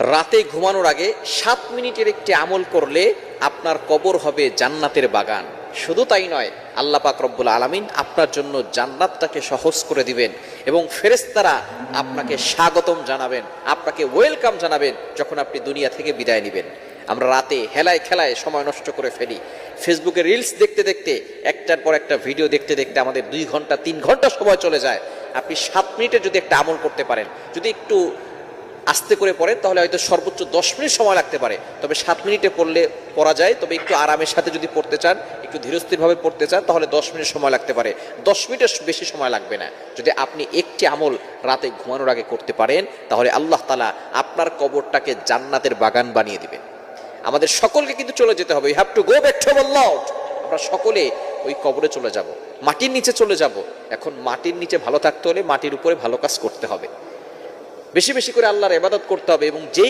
রাতে ঘুমানোর আগে 7 মিনিটের একটি আমল করলে আপনার কবর হবে জান্নাতের বাগান। শুধু তাই নয়, আল্লাহ পাক রব্বুল আলামিন আপনার জন্য জান্নাতটাকে সহজ করে দিবেন এবং ফেরেশতারা আপনাকে স্বাগতম জানাবেন, আপনাকে ওয়েলকাম জানাবেন যখন আপনি দুনিয়া থেকে বিদায় নেবেন। আমরা রাতে হেলায় খেলায় সময় নষ্ট করে ফেলি। ফেসবুকে রিলস দেখতে দেখতে, একটার পর একটা ভিডিও দেখতে দেখতে আমাদের 2 ঘন্টা 3 ঘন্টা সময় চলে যায়। আপনি 7 মিনিটে যদি একটা আমল করতে পারেন, যদি একটু আস্তে করে পড়েন তাহলে হয়তো সর্বোচ্চ 10 মিনিট সময় লাগতে পারে, তবে 7 মিনিটে পড়া যায়। তবে একটু আরামের সাথে যদি পড়তে চান, একটু ধীরস্থিরভাবে পড়তে চান, তাহলে 10 মিনিট সময় লাগতে পারে। 10 মিনিটের বেশি সময় লাগবে না। যদি আপনি একটি আমল রাতে ঘুমানোর আগে করতে পারেন, তাহলে আল্লাহ তাআলা আপনার কবরটাকে জান্নাতের বাগান বানিয়ে দিবেন। আমাদের সকলকে কিন্তু চলে যেতে হবে। You have to go back to our lord. আমরা সকলে ওই কবরে চলে যাব, মাটির নিচে চলে যাব। এখন মাটির নিচে ভালো থাকতে হলে মাটির উপরে ভালো কাজ করতে হবে, বেশি বেশি করে আল্লাহর ইবাদত করতে হবে এবং যেই